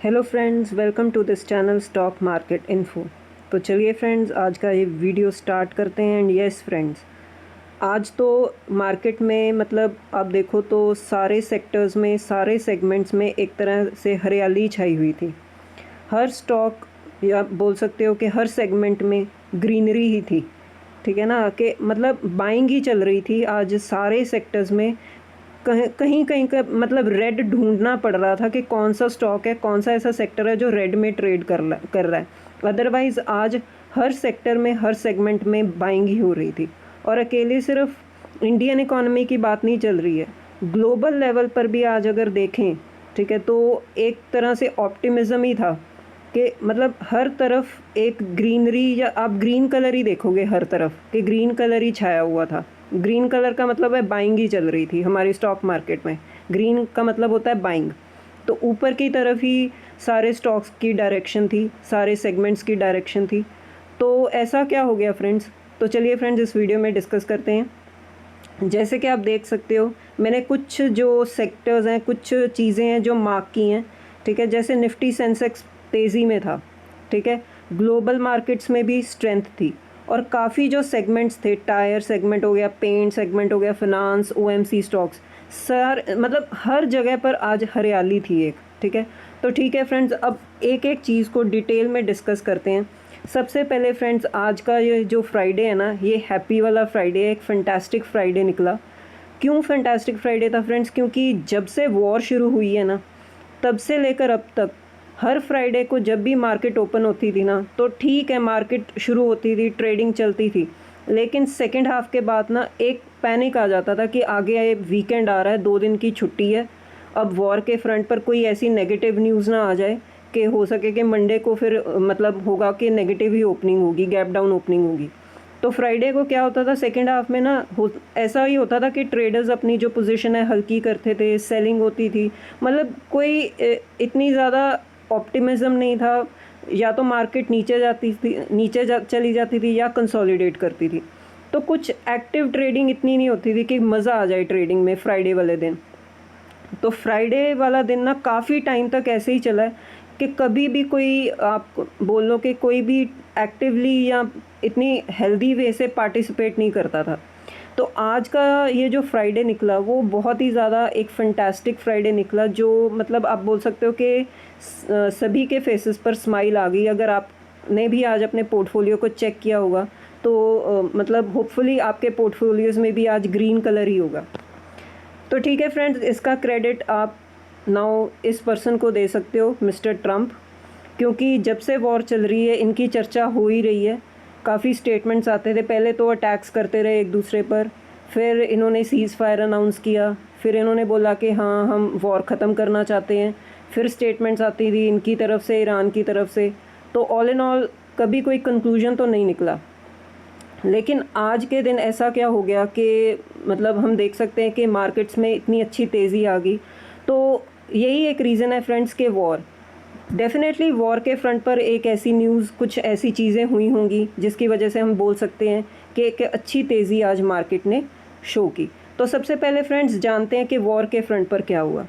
Hello friends, welcome to this channel stock market info. तो चलिए friends, आज का ये वीडियो स्टार्ट करते हैं। एंड यस फ्रेंड्स, आज तो मार्केट में मतलब आप देखो तो सारे सेक्टर्स में, सारे सेगमेंट्स में एक तरह से हरियाली छाई हुई थी। हर स्टॉक या बोल सकते हो कि हर सेगमेंट में ग्रीनरी ही थी। ठीक है ना, कि मतलब बाइंग ही चल रही थी आज सारे सेक्टर्स में। कहीं कहीं कहीं का मतलब रेड ढूंढना पड़ रहा था कि कौन सा स्टॉक है, कौन सा ऐसा सेक्टर है जो रेड में ट्रेड कर रहा है। अदरवाइज़ आज हर सेक्टर में, हर सेगमेंट में बाइंग ही हो रही थी। और अकेले सिर्फ इंडियन इकोनॉमी की बात नहीं चल रही है, ग्लोबल लेवल पर भी आज अगर देखें, ठीक है, तो एक तरह से ऑप्टिमिज़म ही था कि मतलब हर तरफ एक ग्रीनरी, या आप ग्रीन कलर ही देखोगे हर तरफ कि ग्रीन कलर ही छाया हुआ था। ग्रीन कलर का मतलब है बाइंग ही चल रही थी हमारी स्टॉक मार्केट में। ग्रीन का मतलब होता है बाइंग। तो ऊपर की तरफ ही सारे स्टॉक्स की डायरेक्शन थी, सारे सेगमेंट्स की डायरेक्शन थी। तो ऐसा क्या हो गया फ्रेंड्स? तो चलिए फ्रेंड्स, इस वीडियो में डिस्कस करते हैं। जैसे कि आप देख सकते हो, मैंने कुछ जो सेक्टर्स हैं, कुछ चीज़ें हैं जो मार्क की हैं। ठीक है, जैसे निफ्टी सेंसेक्स तेज़ी में था। ठीक है, ग्लोबल मार्केट्स में भी स्ट्रेंथ थी। और काफ़ी जो सेगमेंट्स थे, टायर सेगमेंट हो गया, पेंट सेगमेंट हो गया, फिनांस, ओएमसी स्टॉक्स, सर मतलब हर जगह पर आज हरियाली थी एक। ठीक है, तो ठीक है फ्रेंड्स, अब एक एक चीज़ को डिटेल में डिस्कस करते हैं। सबसे पहले फ्रेंड्स, आज का ये जो फ्राइडे है ना, ये हैप्पी वाला फ्राइडे है, एक फैंटास्टिक फ्राइडे निकला। क्यों फैंटास्टिक फ्राइडे था फ्रेंड्स? क्योंकि जब से वॉर शुरू हुई है ना, तब से लेकर अब तक हर फ्राइडे को जब भी मार्केट ओपन होती थी ना, तो ठीक है, मार्केट शुरू होती थी, ट्रेडिंग चलती थी, लेकिन सेकेंड हाफ के बाद ना एक पैनिक आ जाता था कि आगे वीकेंड आ रहा है, 2 दिन की छुट्टी है, अब वॉर के फ्रंट पर कोई ऐसी नेगेटिव न्यूज़ ना आ जाए कि हो सके कि मंडे को फिर मतलब होगा कि नेगेटिव ही ओपनिंग होगी, गैप डाउन ओपनिंग होगी। तो फ्राइडे को क्या होता था, सेकेंड हाफ में ना ऐसा ही होता था कि ट्रेडर्स अपनी जो पोजीशन है हल्की करते थे, सेलिंग होती थी। मतलब कोई इतनी ज़्यादा ऑप्टिमिज्म नहीं था। या तो मार्केट नीचे जाती थी, चली जाती थी, या कंसोलिडेट करती थी। तो कुछ एक्टिव ट्रेडिंग इतनी नहीं होती थी कि मज़ा आ जाए ट्रेडिंग में फ्राइडे वाले दिन। तो फ्राइडे वाला दिन ना काफ़ी टाइम तक ऐसे ही चला है कि कभी भी कोई आप बोल लो कि कोई भी एक्टिवली या इतनी हेल्दी वे से पार्टिसिपेट नहीं करता था। तो आज का ये जो फ्राइडे निकला वो बहुत ही ज़्यादा एक फैंटास्टिक फ्राइडे निकला, जो मतलब आप बोल सकते हो कि सभी के फेसेस पर स्माइल आ गई। अगर आपने भी आज अपने पोर्टफोलियो को चेक किया होगा तो मतलब होपफुली आपके पोर्टफोलियोज़ में भी आज ग्रीन कलर ही होगा। तो ठीक है फ्रेंड्स, इसका क्रेडिट आप नाउ इस पर्सन को दे सकते हो, मिस्टर ट्रम्प, क्योंकि जब से वॉर चल रही है इनकी चर्चा हो ही रही है। काफ़ी स्टेटमेंट्स आते थे, पहले तो अटैक्स करते रहे एक दूसरे पर, फिर इन्होंने सीज़ फायर अनाउंस किया, फिर इन्होंने बोला कि हाँ हम वॉर ख़त्म करना चाहते हैं, फिर स्टेटमेंट्स आती थी इनकी तरफ से, ईरान की तरफ से। तो ऑल इन ऑल कभी कोई कंक्लूजन तो नहीं निकला। लेकिन आज के दिन ऐसा क्या हो गया कि मतलब हम देख सकते हैं कि मार्केट्स में इतनी अच्छी तेज़ी आ गई। तो यही एक रीज़न है फ्रेंड्स के वॉर, डेफिनेटली वॉर के फ्रंट पर एक ऐसी न्यूज़, कुछ ऐसी चीज़ें हुई होंगी जिसकी वजह से हम बोल सकते हैं कि एक अच्छी तेज़ी आज मार्केट ने शो की। तो सबसे पहले फ्रेंड्स जानते हैं कि वॉर के फ्रंट पर क्या हुआ।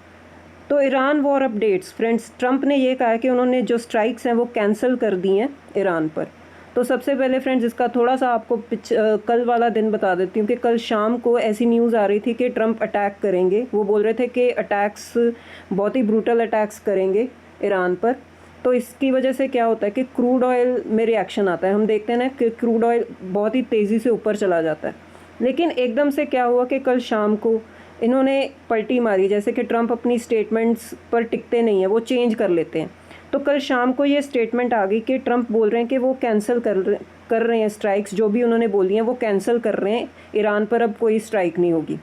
तो Iran war updates friends, Trump ने ये कहा कि उन्होंने जो स्ट्राइक्स हैं वो कैंसिल कर दी हैं ईरान पर। तो सबसे पहले फ्रेंड्स इसका थोड़ा सा आपको कल वाला दिन बता देती हूँ कि कल शाम को ऐसी न्यूज़ आ रही थी कि ट्रंप अटैक करेंगे। वो बोल रहे थे कि अटैक्स, बहुत ही ब्रूटल अटैक्स करेंगे ईरान पर। तो इसकी वजह से क्या होता है कि क्रूड ऑयल में रिएक्शन आता है। हम देखते हैं ना कि क्रूड ऑयल बहुत ही तेज़ी से ऊपर चला जाता है। लेकिन एकदम से क्या हुआ कि कल शाम को इन्होंने पलटी मारी, जैसे कि ट्रंप अपनी स्टेटमेंट्स पर टिकते नहीं हैं, वो चेंज कर लेते हैं। तो कल शाम को ये स्टेटमेंट आ गई कि ट्रंप बोल रहे हैं कि वो कैंसिल कर रहे हैं स्ट्राइक्स, जो भी उन्होंने बोली हैं वो कैंसिल कर रहे हैं, ईरान पर अब कोई स्ट्राइक नहीं होगी।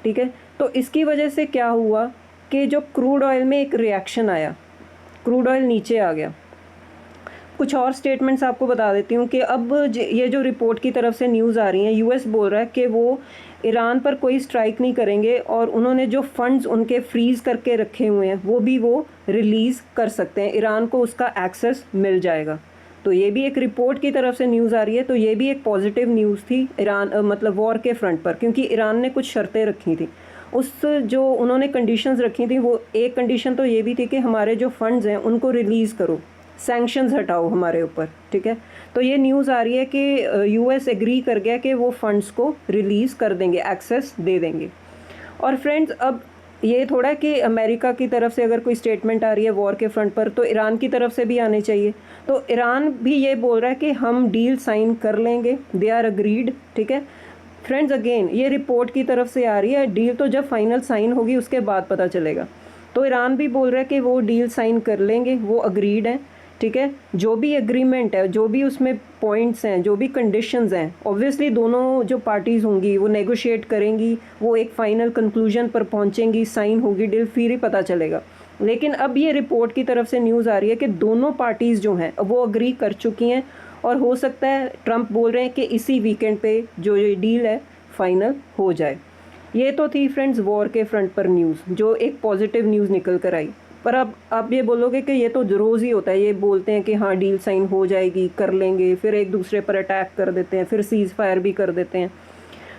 ठीक है, तो इसकी वजह से क्या हुआ कि जो क्रूड ऑयल में एक रिएक्शन आया, क्रूड ऑयल नीचे आ गया। कुछ और स्टेटमेंट्स आपको बता देती हूँ कि अब ये जो रिपोर्ट की तरफ से न्यूज़ आ रही है, यूएस बोल रहा है कि वो ईरान पर कोई स्ट्राइक नहीं करेंगे और उन्होंने जो फंड्स उनके फ्रीज़ करके रखे हुए हैं वो भी वो रिलीज़ कर सकते हैं, ईरान को उसका एक्सेस मिल जाएगा। तो ये भी एक रिपोर्ट की तरफ से न्यूज़ आ रही है। तो ये भी एक पॉजिटिव न्यूज़ थी ईरान मतलब वॉर के फ्रंट पर, क्योंकि ईरान ने कुछ शर्तें रखी थी। उस जो उन्होंने कंडीशंस रखी थी, वो एक कंडीशन तो ये भी थी कि हमारे जो फंड्स हैं उनको रिलीज़ करो, सैंक्शंस हटाओ हमारे ऊपर, ठीक है। तो ये न्यूज़ आ रही है कि यूएस एग्री कर गया कि वो फंड्स को रिलीज़ कर देंगे, एक्सेस दे देंगे। और फ्रेंड्स, अब ये थोड़ा कि अमेरिका की तरफ से अगर कोई स्टेटमेंट आ रही है वॉर के फ्रंट पर, तो ईरान की तरफ से भी आनी चाहिए। तो ईरान भी ये बोल रहा है कि हम डील साइन कर लेंगे, दे आर अग्रीड, ठीक है। फ्रेंड्स, अगेन ये रिपोर्ट की तरफ से आ रही है, डील तो जब फाइनल साइन होगी उसके बाद पता चलेगा। तो ईरान भी बोल रहा है कि वो डील साइन कर लेंगे, वो अग्रीड हैं, ठीक है। जो भी एग्रीमेंट है, जो भी उसमें पॉइंट्स हैं, जो भी कंडीशंस हैं, ऑब्वियसली दोनों जो पार्टीज़ होंगी वो नेगोशिएट करेंगी, वो एक फ़ाइनल कंक्लूजन पर पहुंचेंगी, साइन होगी डील, फिर ही पता चलेगा। लेकिन अब ये रिपोर्ट की तरफ से न्यूज़ आ रही है कि दोनों पार्टीज़ जो हैं वो अग्री कर चुकी हैं, और हो सकता है ट्रंप बोल रहे हैं कि इसी वीकेंड पे जो ये डील है फाइनल हो जाए। ये तो थी फ्रेंड्स वॉर के फ्रंट पर न्यूज़, जो एक पॉजिटिव न्यूज़ निकल कर आई। पर अब आप ये बोलोगे कि ये तो रोज़ ही होता है, ये बोलते हैं कि हाँ डील साइन हो जाएगी, कर लेंगे, फिर एक दूसरे पर अटैक कर देते हैं, फिर सीज़ फायर भी कर देते हैं।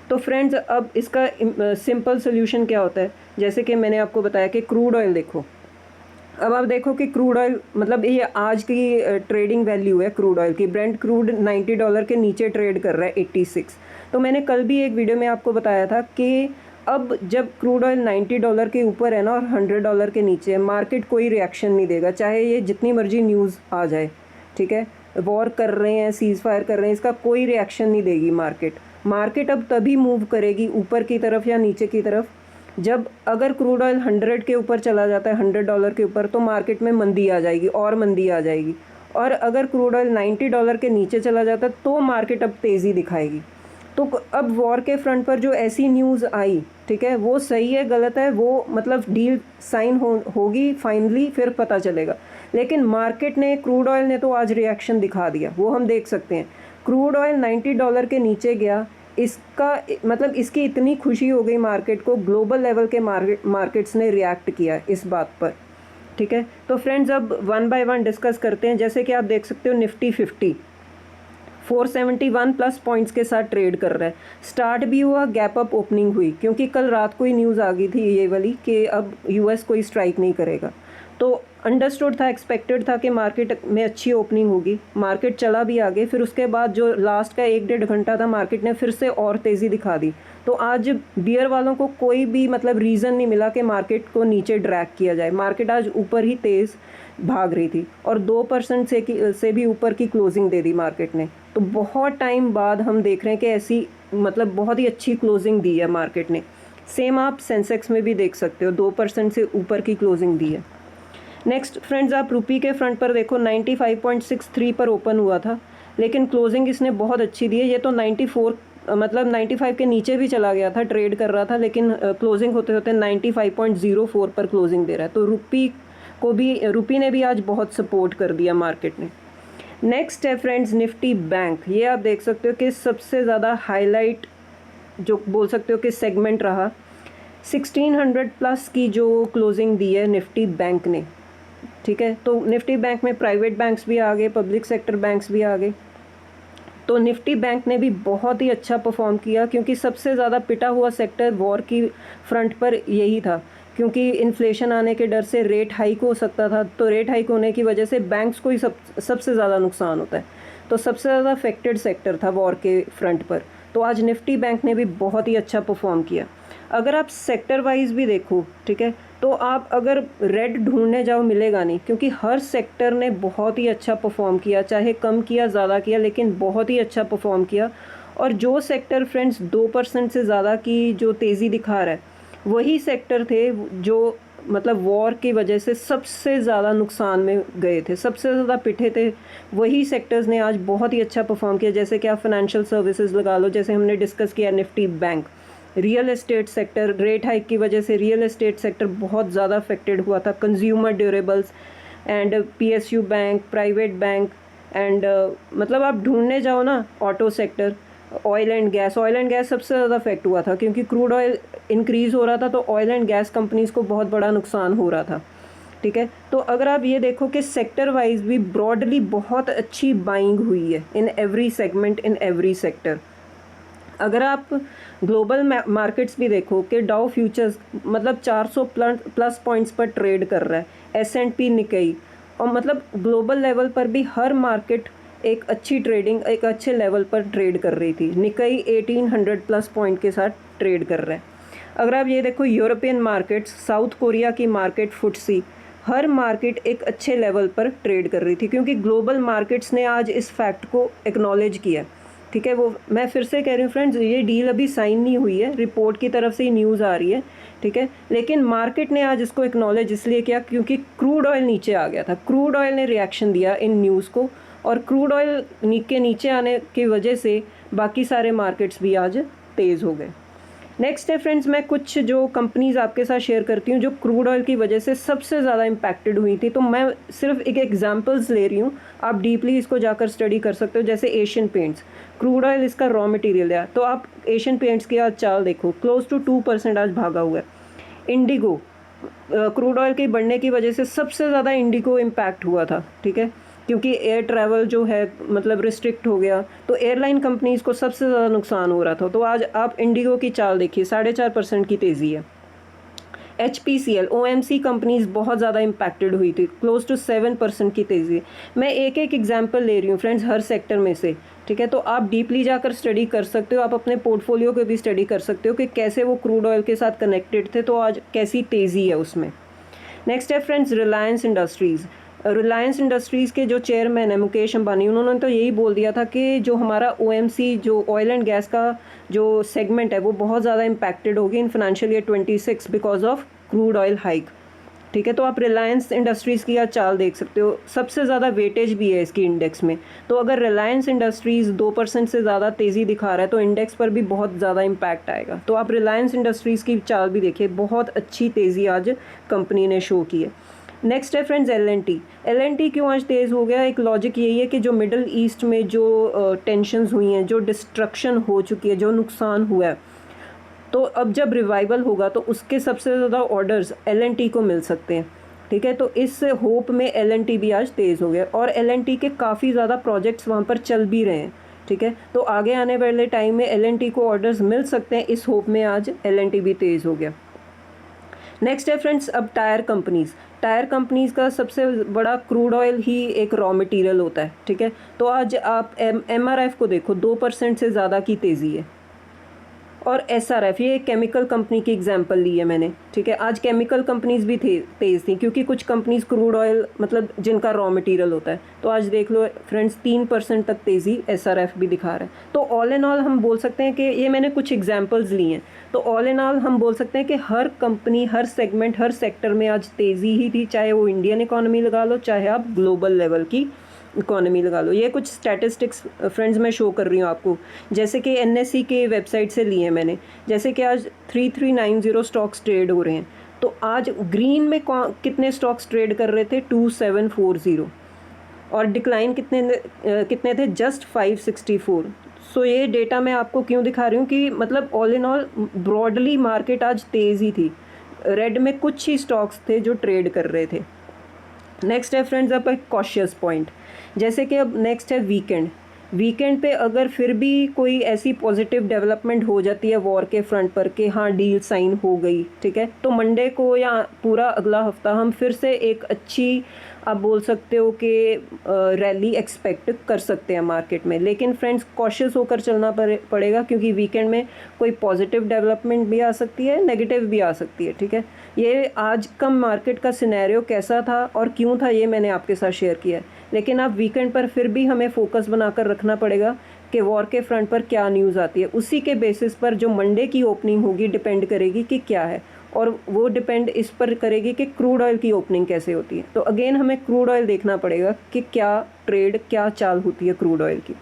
तो फ्रेंड्स, अब इसका सिंपल सोल्यूशन क्या होता है? जैसे कि मैंने आपको बताया कि क्रूड ऑयल देखो, अब आप देखो कि क्रूड ऑयल, मतलब ये आज की ट्रेडिंग वैल्यू है क्रूड ऑयल की, ब्रेंट क्रूड $90 के नीचे ट्रेड कर रहा है, 86। तो मैंने कल भी एक वीडियो में आपको बताया था कि अब जब क्रूड ऑयल $90 के ऊपर है ना और $100 के नीचे है, मार्केट कोई रिएक्शन नहीं देगा, चाहे ये जितनी मर्जी न्यूज़ आ जाए, ठीक है। वॉर कर रहे हैं, सीज़ फायर कर रहे हैं, इसका कोई रिएक्शन नहीं देगी मार्केट अब तभी मूव करेगी ऊपर की तरफ या नीचे की तरफ जब अगर क्रूड ऑयल 100 के ऊपर चला जाता है, $100 के ऊपर, तो मार्केट में मंदी आ जाएगी और मंदी आ जाएगी। और अगर क्रूड ऑयल $90 के नीचे चला जाता है तो मार्केट अब तेज़ी दिखाएगी। तो अब वॉर के फ्रंट पर जो ऐसी न्यूज़ आई, ठीक है, वो सही है गलत है, वो मतलब डील साइन होगी फाइनली, फिर पता चलेगा। लेकिन मार्केट ने, क्रूड ऑयल ने तो आज रिएक्शन दिखा दिया, वो हम देख सकते हैं। क्रूड ऑयल $90 के नीचे गया, इसका मतलब इसकी इतनी खुशी हो गई मार्केट को, ग्लोबल लेवल के मार्केट्स ने रिएक्ट किया इस बात पर, ठीक है। तो फ्रेंड्स, अब वन बाय वन डिस्कस करते हैं। जैसे कि आप देख सकते हो निफ्टी 50 471 प्लस पॉइंट्स के साथ ट्रेड कर रहा है। स्टार्ट भी हुआ, गैप अप ओपनिंग हुई, क्योंकि कल रात को ही न्यूज़ आ गई थी ये वाली कि अब यूएस कोई स्ट्राइक नहीं करेगा। तो अंडरस्टूड था, एक्सपेक्टेड था कि मार्केट में अच्छी ओपनिंग होगी, मार्केट चला भी आगे। फिर उसके बाद जो लास्ट का 1-1.5 घंटा था, मार्केट ने फिर से और तेज़ी दिखा दी। तो आज बियर वालों को कोई भी मतलब रीज़न नहीं मिला कि मार्केट को नीचे ड्रैग किया जाए। मार्केट आज ऊपर ही तेज़ भाग रही थी और 2% से भी ऊपर की क्लोजिंग दे दी मार्केट ने। तो बहुत टाइम बाद हम देख रहे हैं कि ऐसी मतलब बहुत ही अच्छी क्लोजिंग दी है मार्केट ने। सेम आप सेंसेक्स में भी देख सकते हो, 2% से ऊपर की क्लोजिंग दी है। नेक्स्ट फ्रेंड्स, आप रुपी के फ्रंट पर देखो, 95.63 पर ओपन हुआ था, लेकिन क्लोजिंग इसने बहुत अच्छी दी है। ये तो 94 मतलब 95 के नीचे भी चला गया था, ट्रेड कर रहा था, लेकिन क्लोजिंग होते होते 95.04 पर क्लोजिंग दे रहा है। तो रुपी ने भी आज बहुत सपोर्ट कर दिया मार्केट ने। नेक्स्ट है फ्रेंड्स निफ्टी बैंक। ये आप देख सकते हो कि सबसे ज़्यादा हाईलाइट जो बोल सकते हो कि सेगमेंट रहा, 1600 प्लस की जो क्लोजिंग दी है निफ्टी बैंक ने, ठीक है। तो निफ्टी बैंक में प्राइवेट बैंक्स भी आ गए, पब्लिक सेक्टर बैंक्स भी आ गए। तो निफ्टी बैंक ने भी बहुत ही अच्छा परफॉर्म किया, क्योंकि सबसे ज़्यादा पिटा हुआ सेक्टर वॉर की फ्रंट पर यही था, क्योंकि इन्फ्लेशन आने के डर से रेट हाइक हो सकता था। तो रेट हाइक होने की वजह से बैंक्स को ही सबसे ज़्यादा नुकसान होता है। तो सबसे ज़्यादा अफेक्टेड सेक्टर था वॉर के फ्रंट पर। तो आज निफ्टी बैंक ने भी बहुत ही अच्छा परफॉर्म किया। अगर आप सेक्टर वाइज भी देखो, ठीक है, तो आप अगर रेड ढूंढने जाओ मिलेगा नहीं, क्योंकि हर सेक्टर ने बहुत ही अच्छा परफॉर्म किया, चाहे कम किया ज़्यादा किया, लेकिन बहुत ही अच्छा परफॉर्म किया। और जो सेक्टर फ्रेंड्स 2% से ज़्यादा की जो तेज़ी दिखा रहा है, वही सेक्टर थे जो मतलब वॉर की वजह से सबसे ज़्यादा नुकसान में गए थे, सबसे ज़्यादा पिटे थे। वही सेक्टर्स ने आज बहुत ही अच्छा परफॉर्म किया। जैसे कि आप फाइनेंशियल सर्विसेज लगा लो, जैसे हमने डिस्कस किया Nifty bank. Real estate sector, rate hike की वजह से रियल एस्टेट सेक्टर बहुत ज़्यादा अफेक्टेड हुआ था। Consumer durables and PSU bank, private bank and मतलब आप ढूंढने जाओ ना, auto sector, oil and gas सबसे ज़्यादा अफेक्ट हुआ था, क्योंकि क्रूड ऑयल इंक्रीज़ हो रहा था, तो ऑयल एंड गैस कंपनीज़ को बहुत बड़ा नुकसान हो रहा था, ठीक है। तो अगर आप ये देखो कि सेक्टर वाइज भी ब्रॉडली बहुत अच्छी बाइंग हुई है in every segment, in every sector. अगर आप ग्लोबल मार्केट्स भी देखो कि डाउ फ्यूचर्स मतलब 400 प्लस पॉइंट्स पर ट्रेड कर रहा है, S&P निकाई, और मतलब ग्लोबल लेवल पर भी हर मार्केट एक अच्छी ट्रेडिंग एक अच्छे लेवल पर ट्रेड कर रही थी। निकाई 1800 प्लस पॉइंट के साथ ट्रेड कर रहा है। अगर आप ये देखो यूरोपियन मार्केट्स, साउथ कोरिया की मार्केट, फुटसी, हर मार्केट एक अच्छे लेवल पर ट्रेड कर रही थी, क्योंकि ग्लोबल मार्केट्स ने आज इस फैक्ट को एक्नॉलेज किया। ठीक है, वो मैं फिर से कह रही हूँ फ्रेंड्स, ये डील अभी साइन नहीं हुई है, रिपोर्ट की तरफ से ही न्यूज़ आ रही है। ठीक है, लेकिन मार्केट ने आज इसको एक्नॉलेज इसलिए किया क्योंकि क्रूड ऑयल नीचे आ गया था। क्रूड ऑयल ने रिएक्शन दिया इन न्यूज़ को, और क्रूड ऑयल के नीचे आने की वजह से बाकी सारे मार्केट्स भी आज तेज़ हो गए। नेक्स्ट है फ्रेंड्स, मैं कुछ जो कंपनीज़ आपके साथ शेयर करती हूँ जो क्रूड ऑयल की वजह से सबसे ज़्यादा इम्पैक्टेड हुई थी। तो मैं सिर्फ एक एग्जांपल्स ले रही हूँ, आप डीपली इसको जाकर स्टडी कर सकते हो। जैसे एशियन पेंट्स, क्रूड ऑयल इसका रॉ मटेरियल है, तो आप एशियन पेंट्स की आज चाल देखो, क्लोज टू 2% आज भागा हुआ है। इंडिगो, क्रूड ऑयल के बढ़ने की वजह से सबसे ज़्यादा इंडिगो इम्पैक्ट हुआ था। ठीक है, क्योंकि एयर ट्रैवल जो है मतलब रिस्ट्रिक्ट हो गया, तो एयरलाइन कंपनीज़ को सबसे ज़्यादा नुकसान हो रहा था। तो आज आप इंडिगो की चाल देखिए, 4.5% की तेज़ी है। HPCL, OMC कंपनीज़ बहुत ज़्यादा इम्पैक्टेड हुई थी, क्लोज टू 7% की तेज़ी। मैं एक एक एग्जांपल ले रही हूँ फ्रेंड्स हर सेक्टर में से। ठीक है, तो आप डीपली जाकर स्टडी कर सकते हो, आप अपने पोर्टफोलियो को भी स्टडी कर सकते हो कि कैसे वो क्रूड ऑयल के साथ कनेक्टेड थे, तो आज कैसी तेज़ी है उसमें। नेक्स्ट है friends Reliance industries. Reliance industries के जो चेयरमैन है मुकेश अंबानी, उन्होंने तो यही बोल दिया था कि जो हमारा OMC जो ऑयल एंड गैस का जो सेगमेंट है वो बहुत ज़्यादा इम्पैक्टेड होगी in financial year 26 because of crude oil hike. ठीक है, तो आप रिलायंस इंडस्ट्रीज़ की आज चाल देख सकते हो, सबसे ज़्यादा वेटेज भी है इसकी इंडेक्स में। तो अगर रिलायंस इंडस्ट्रीज़ 2% से ज़्यादा तेज़ी दिखा रहा है तो इंडेक्स पर भी बहुत ज़्यादा इम्पैक्ट आएगा। तो आप रिलायंस इंडस्ट्रीज़ की चाल भी देखिए, बहुत अच्छी तेज़ी आज कंपनी ने शो की है। नेक्स्ट है फ्रेंड्स L&T क्यों आज तेज़ हो गया? एक लॉजिक यही है कि जो मिडल ईस्ट में जो टेंशन्स हुई हैं, जो डिस्ट्रक्शन हो चुकी है, जो नुकसान हुआ है, तो अब जब रिवाइवल होगा तो उसके सबसे ज़्यादा ऑर्डर्स L&T को मिल सकते हैं। ठीक है, तो इस होप में L&T भी आज तेज़ हो गया, और L&T के काफ़ी ज़्यादा प्रोजेक्ट्स वहाँ पर चल भी रहे हैं। ठीक है, तो आगे आने वाले टाइम में L&T को ऑर्डर्स मिल सकते हैं, इस होप में आज L&T भी तेज़ हो गया। नेक्स्ट है फ्रेंड्स अब टायर कंपनीज़ का सबसे बड़ा क्रूड ऑयल ही एक रॉ मटेरियल होता है। ठीक है, तो आज आप MRF को देखो, 2% से ज़्यादा की तेज़ी है। और SRF, ये केमिकल कंपनी की एग्जांपल ली है मैंने। ठीक है, आज केमिकल कंपनीज़ भी तेज़ थी, क्योंकि कुछ कंपनीज़ क्रूड ऑयल मतलब जिनका रॉ मटेरियल होता है, तो आज देख लो फ्रेंड्स 3% तक तेज़ी SRF भी दिखा रहा है। तो ऑल इन ऑल हम बोल सकते हैं कि ये मैंने कुछ एग्जांपल्स ली हैं, तो ऑल इन ऑल हम बोल सकते हैं कि हर कंपनी, हर सेगमेंट, हर सेक्टर में आज तेज़ी ही थी, चाहे वो इंडियन इकोनॉमी लगा लो, चाहे आप ग्लोबल लेवल की इकोनॉमी लगा लो। ये कुछ स्टैटिस्टिक्स फ्रेंड्स मैं शो कर रही हूँ आपको, जैसे कि NSE के वेबसाइट से लिए हैं मैंने। जैसे कि आज 3390 स्टॉक्स ट्रेड हो रहे हैं, तो आज ग्रीन में कितने स्टॉक्स ट्रेड कर रहे थे? 2740, और डिक्लाइन कितने थे? जस्ट 564। सो ये डेटा मैं आपको क्यों दिखा रही हूँ कि मतलब all in all broadly market आज तेज़ ही थी, रेड में कुछ ही स्टॉक्स थे जो ट्रेड कर रहे थे। नेक्स्ट है फ्रेंड्स अब एक कॉशियस पॉइंट, जैसे कि अब नेक्स्ट है वीकेंड पे अगर फिर भी कोई ऐसी पॉजिटिव डेवलपमेंट हो जाती है वॉर के फ्रंट पर कि हाँ डील साइन हो गई, ठीक है, तो मंडे को या पूरा अगला हफ्ता हम फिर से एक अच्छी, आप बोल सकते हो कि रैली एक्सपेक्ट कर सकते हैं मार्केट में। लेकिन फ्रेंड्स कॉशियस होकर चलना पड़ेगा, क्योंकि वीकेंड में कोई पॉजिटिव डेवलपमेंट भी आ सकती है, नेगेटिव भी आ सकती है। ठीक है, ये आज का मार्केट का सिनेरियो कैसा था और क्यों था ये मैंने आपके साथ शेयर किया है, लेकिन अब वीकेंड पर फिर भी हमें फोकस बनाकर रखना पड़ेगा कि वॉर के फ्रंट पर क्या न्यूज़ आती है। उसी के बेसिस पर जो मंडे की ओपनिंग होगी डिपेंड करेगी कि क्या है, और वो डिपेंड इस पर करेगी कि क्रूड ऑयल की ओपनिंग कैसे होती है। तो अगेन हमें क्रूड ऑयल देखना पड़ेगा कि क्या चाल होती है क्रूड ऑयल की।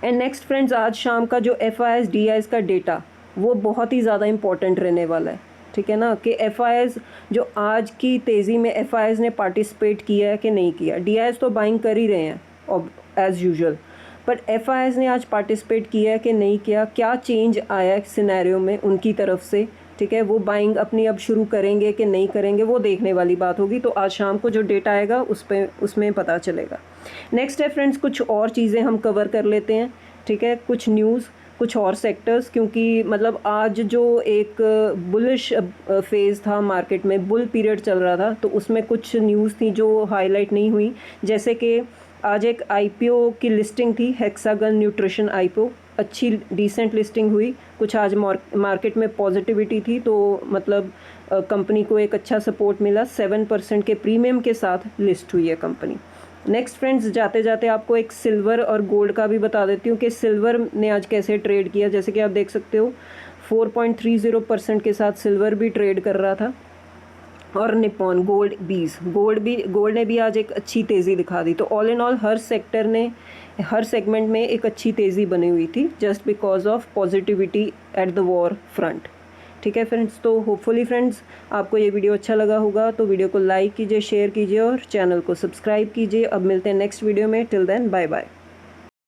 एंड नेक्स्ट फ्रेंड्स, आज शाम का जो FIS DIS का डेटा वो बहुत ही ज़्यादा इंपॉर्टेंट रहने वाला है। ठीक है ना, कि FIS जो आज की तेज़ी में FIS ने पार्टिसिपेट किया है कि नहीं किया। DIS तो बाइंग कर ही रहे हैं और एज़ यूजुअल, बट FIS ने आज पार्टिसिपेट किया है कि नहीं किया, क्या चेंज आया है सिनेरियो में उनकी तरफ से। ठीक है, वो बाइंग अपनी अब शुरू करेंगे कि नहीं करेंगे, वो देखने वाली बात होगी। तो आज शाम को जो डेटा आएगा उसमें पता चलेगा। नेक्स्ट है फ्रेंड्स, कुछ और चीज़ें हम कवर कर लेते हैं। ठीक है, कुछ न्यूज़, कुछ और सेक्टर्स, क्योंकि मतलब आज जो एक बुलिश फेज़ था मार्केट में, बुल पीरियड चल रहा था, तो उसमें कुछ न्यूज़ थी जो हाईलाइट नहीं हुई। जैसे कि आज एक आईपीओ की लिस्टिंग थी, हेक्सागन न्यूट्रिशन आईपीओ, अच्छी डिसेंट लिस्टिंग हुई। कुछ आज मार्केट में पॉजिटिविटी थी, तो मतलब कंपनी को एक अच्छा सपोर्ट मिला। 7% के प्रीमियम के साथ लिस्ट हुई है कंपनी। नेक्स्ट फ्रेंड्स, जाते जाते आपको एक सिल्वर और गोल्ड का भी बता देती हूँ कि सिल्वर ने आज कैसे ट्रेड किया। जैसे कि आप देख सकते हो 4.30% के साथ सिल्वर भी ट्रेड कर रहा था, और निप्पॉन गोल्ड ने भी आज एक अच्छी तेज़ी दिखा दी। तो all in all her segment में एक अच्छी तेज़ी बनी हुई थी, just because of positivity at the war front. ठीक है फ्रेंड्स, तो होपफुली फ्रेंड्स आपको ये वीडियो अच्छा लगा होगा, तो वीडियो को लाइक कीजिए, शेयर कीजिए और चैनल को सब्सक्राइब कीजिए। अब मिलते हैं नेक्स्ट वीडियो में। Till then bye bye.